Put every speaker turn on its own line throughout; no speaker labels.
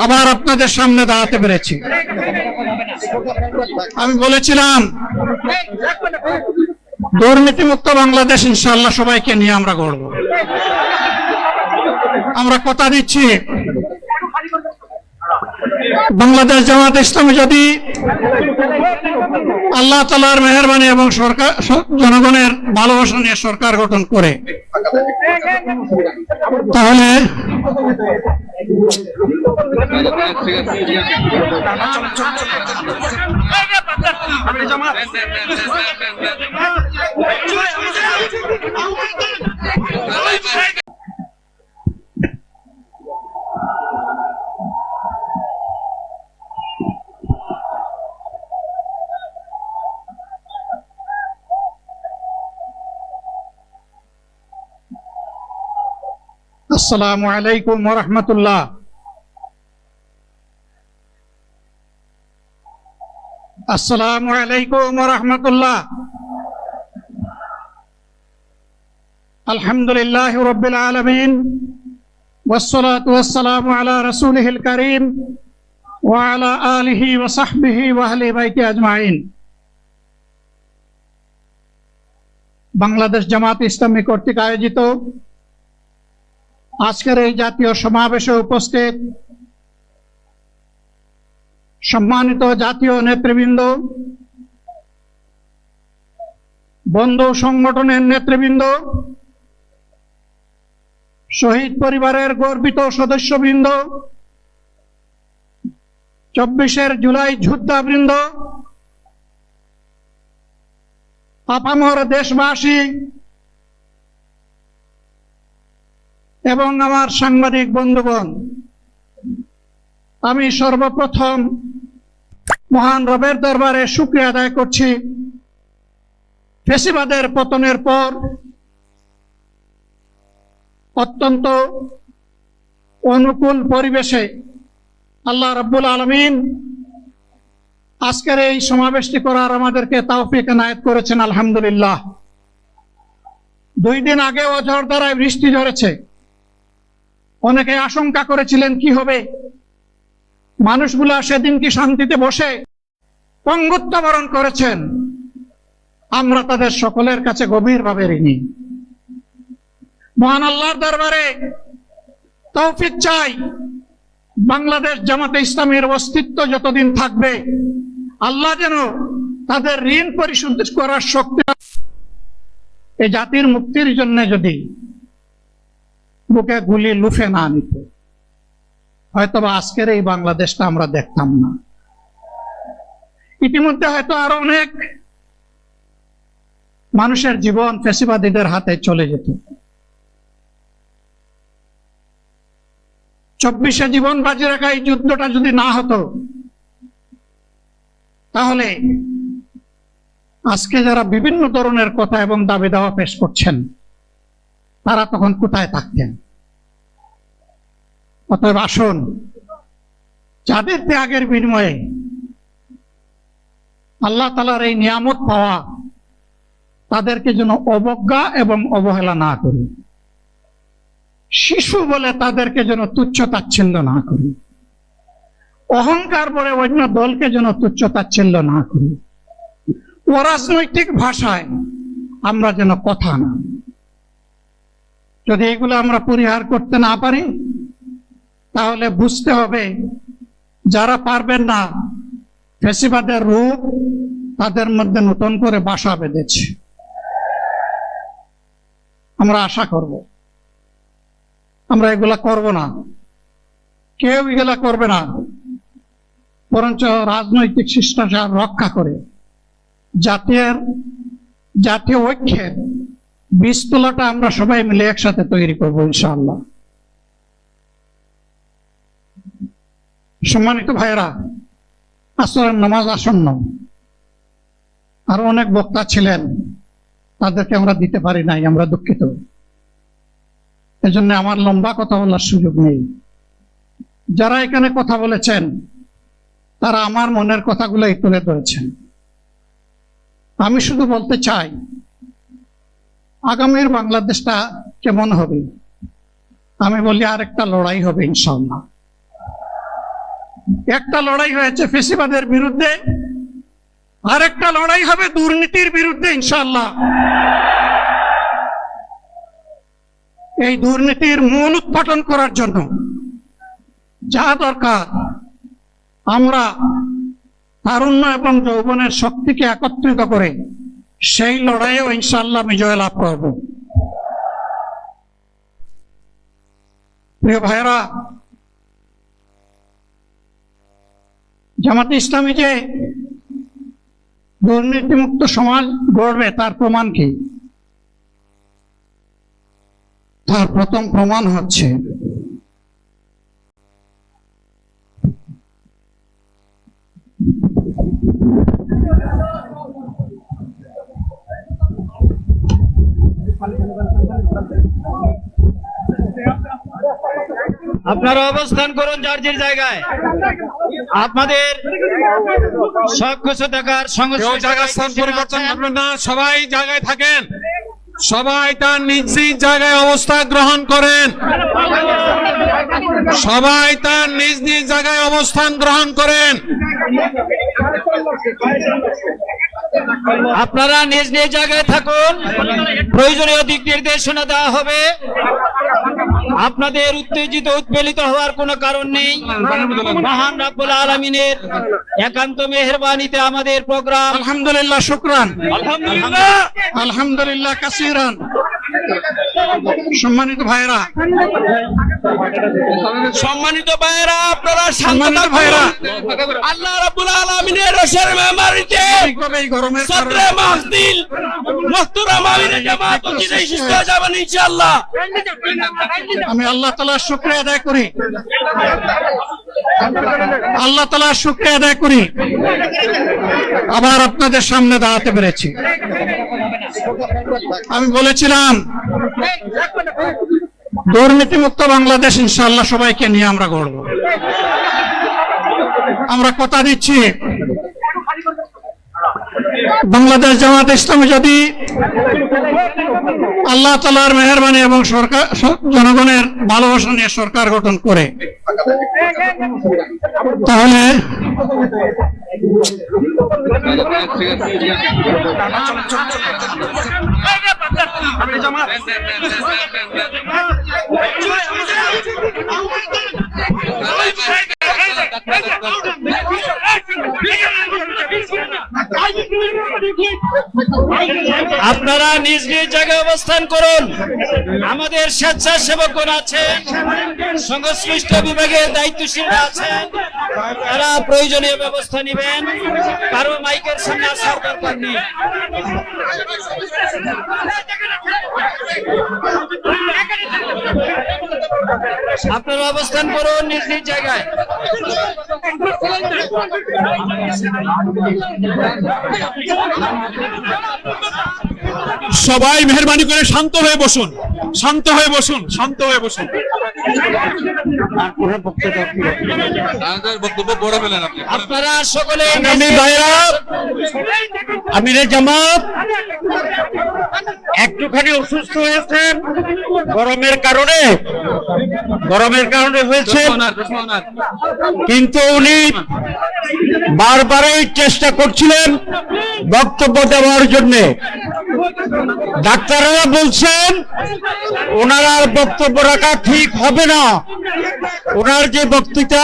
আবার আপনাদের সামনে দাঁড়াতে পেরেছি। আমি বলেছিলাম দুর্নীতিমুক্ত বাংলাদেশ ইনশাআল্লাহ সবাইকে নিয়ে আমরা গড়ব। আমরা কথা দিচ্ছি বাংলাদেশ জামাত ইসলামী যদি আল্লাহ তাআলার মেহেরবানি এবং সরকার জনগণের ভালোবাসা নিয়ে সরকার গঠন করে, তাহলে আসসালামু আলাইকুম ওয়া রাহমাতুল্লাহ। আসসালামু আলাইকুম ওয়া রাহমাতুল্লাহ। আলহামদুলিল্লাহি রাব্বিল আলামিন ওয়াসসালাতু ওয়াসসালামু আলা রাসূলিহিল কারীম ওয়া আলা আলিহি ওয়া সাহবিহি ওয়া আহলি বাইতি আজমাইন। বাংলাদেশ জামাত ইসলামী কর্তৃক আয়োজিত আজকের এই জাতীয় সমাবেশে উপস্থিত সম্মানিত জাতীয় নেতৃবৃন্দ, বন্ধু সংগঠনের নেতৃবৃন্দ, শহীদ পরিবারের গর্বিত সদস্যবৃন্দ, 24 জুলাই যোদ্ধাবৃন্দ, আপামর দেশবাসী এবং আমার সাংবাদিক বন্ধুগণ, আমি সর্বপ্রথম মহান রবের দরবারে শুকরিয়া আদায় করছি। ফ্যাসিবাদের পতনের পর অত্যন্ত অনুকূল পরিবেশে আল্লাহ রাব্বুল আলামিন আজকের এই সমাবেশটি করার আমাদেরকে তৌফিক এনায়েত করেছেন, আলহামদুলিল্লাহ। 2 দিন আগে ঝড়ধারায় বৃষ্টি ঝরেছে। অনেকে আশঙ্কা করেছিলেন কি হবে, মানুষগুলা সেদিন কি শান্তিতে বসে পঙ্গুত্ব বরণ করেছেন। আমরা তাদের সকলের কাছে গভীরভাবে ঋণী। মহান আল্লাহর দরবারে তৌফিক চাই, বাংলাদেশ জামাতে ইসলামীর অস্তিত্ব যতদিন থাকবে আল্লাহ যেন তাদের ঋণ পরিশোধ করার শক্তি, এই জাতির মুক্তির জন্য যদি বুকে গুলি লুফে না নিত, হয়তোবা আজকের এই বাংলাদেশটা আমরা দেখতাম না। ইতিমধ্যে হয়তো আরো অনেক মানুষের জীবন ফ্যাসিবাদীদের হাতে চলে যেত। 24 জীবন বাজি রাখা এই যুদ্ধটা যদি না হতো, তাহলে আজকে যারা বিভিন্ন ধরনের কথা এবং দাবি দাওয়া পেশ করছেন, তারা তখন কোথায় থাকতেন? অতএব আসুন, যাদের ত্যাগের বিনিময়ে আল্লাহ তাআলার এই নিয়ামত পাওয়া, তাদেরকে যেন অবজ্ঞা এবং অবহেলা না করি। শিশু বলে তাদেরকে যেন তুচ্ছ তাচ্ছিল্য না করি। অহংকার বলে অন্য দলকে যেন তুচ্ছ তাচ্ছিল্য না করি। অরাজনৈতিক ভাষায় আমরা যেন কথা না। যদি এগুলো আমরা পরিহার করতে না পারি, তাহলে বুঝতে হবে যারা পারবেন না, ফ্যাসিবাদের রূপ তাদের মধ্যে নতুন করে বাসা বেঁধেছে। আমরা আশা করব আমরা এগুলা করব না, কেউ এগুলা করবে না, বরঞ্চ রাজনৈতিক শিষ্টাচার রক্ষা করে জাতীয় ঐক্যের বীজতলাটা আমরা সবাই মিলে একসাথে তৈরি করবো ইনশাআল্লাহ। সম্মানিত ভাইয়েরা, আসরের নামাজ আসন্ন, আরো অনেক বক্তা ছিলেন, তাদেরকে আমরা দিতে পারি নাই, আমরা দুঃখিত। এজন্য আমার লম্বা কথা বলার সুযোগ নেই। যারা এখানে কথা বলেছেন তারা আমার মনের কথাগুলোই তুলে ধরেছেন। আমি শুধু বলতে চাই, আগামীর বাংলাদেশটা কেমন হবে? আমি বলি আরেকটা লড়াই হবে ইনশাআল্লাহ। একটা লড়াই হয়েছে ফেসিবাদের বিরুদ্ধে, আরেকটা লড়াই হবে দুর্নীতির বিরুদ্ধে ইনশাআল্লাহ। এই দুর্নীতির মূল উৎপাটন করার জন্য যা দরকার, আমরা তারুণ্য এবং যৌবনের শক্তিকে একত্রিত করে সেই লড়াইয়েও ইনশাআল্লাহ বিজয় লাভ করব। প্রিয় ভাইরা, জামাতে ইসলামী যে দুর্নীতিমুক্ত সমাজ গড়বে তার প্রমাণ কি? তার প্রথম প্রমাণ হচ্ছে
আপনারা অবস্থান করুন যার যার জায়গায়। আপনাদের সবকিছু দেখার
কেউ জায়গা স্থান পরিবর্তন করবেন না, সবাই জায়গায় থাকেন, সবাই তার নিজ নিজ জায়গায় অবস্থান গ্রহণ করেন, সবাই তার নিজ নিজ জায়গায় অবস্থান গ্রহণ করেন।
আপনারা নিজ নিজ জায়গায় থাকুন, প্রয়োজনীয় দিক নির্দেশনা দেওয়া হবে। আপনাদের উত্তেজিত উৎপীড়িত হওয়ার কোনো কারণ নেই। মহান রাব্বুল আলামিনের একান্ত মেহেরবানিতে আমাদের প্রোগ্রাম
আলহামদুলিল্লাহ, শুকরান,
আলহামদুলিল্লাহ
আলহামদুলিল্লাহ কাসীরান। সম্মানিত ভাইরা,
আপনারা
সম্মানিত ভাইরা,
আল্লাহ রাব্বুল আলামিনের রসের মেহমানিতে
এই গরমের
সদরে মাহফিল মুহতারাম আমিনে জামাত ও জিনে সুস্থ যাবেন ইনশাআল্লাহ।
আমি আল্লাহ তাআলার শুকরিয়া আদায় করি, আল্লাহ তাআলার শুকরিয়া আদায় করি আবার আপনাদের সামনে দাঁড়াতে পেরেছি। আমি বলেছিলাম দুর্নীতিমুক্ত বাংলাদেশ ইনশাআল্লাহ সবাইকে নিয়ে আমরা গড়ব। আমরা কথা দিচ্ছি, বাংলাদেশ জামাত ইসলামী যদি আল্লাহ তাআলার মেহেরবানি এবং সরকার জনগণের ভালোবাসা নিয়ে সরকার গঠন করে, তাহলে
আপনারা নিজ নিজ জায়গায় অবস্থান করুন। আমাদের স্বেচ্ছাসেবকগণ আছেন, সংশ্লিষ্ট বিভাগের দায়িত্বশীলরা আছেন, তারা প্রয়োজনীয় ব্যবস্থা নেবেন। কারো মাইকের সামনে আসার দরকার নেই। আপনারা অবস্থান করুন নিজ নিজ জায়গায়।
সবাই মেহরবানি করে শান্ত হয়ে বসুন, শান্ত হয়ে বসুন, শান্ত হয়ে বসুন।
আপনারা সকলে
আমিরে জামাত একটুখানি অসুস্থ হয়েছেন গরমের কারণে হয়েছে, কিন্তু উনি বারবারই চেষ্টা করছিলেন বক্তব্য দেওয়ার জন্য। ডাক্তাররা বলছেন ওনার আর বক্তব্য রাখা ঠিক হবে না। ওনার যে বক্তৃতা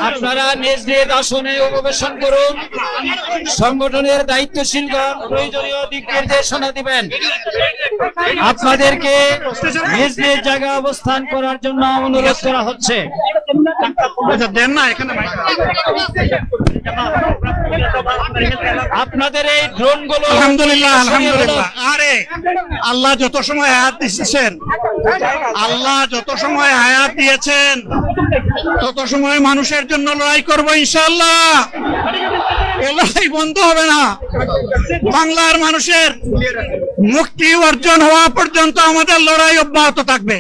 আপনারা নিজ নিজ আসনে অববেশন করুন। সংগঠনের দায়িত্বশীলগণ প্রয়োজনীয় দিক নির্দেশনা দিবেন। আপনাদেরকে নিজ নিজ জায়গায় অবস্থান করার জন্য অনুরোধ করা হচ্ছে।
দেন না এখানে
আপনাদের এই ড্রোন গুলো
আলহামদুলিল্লাহ, আলহামদুলিল্লাহ। আরে আল্লাহ যত সময় হায়াত দিয়েছেন, আল্লাহ যত সময় হায়াত দিয়েছেন তত সময় মানুষের জন্য লড়াই করবো ইনশাআল্লাহ। এ লড়াই বন্ধ হবে না। বাংলার মানুষের মুক্তি অর্জন হওয়া পর্যন্ত আমাদের লড়াই অব্যাহত থাকবে।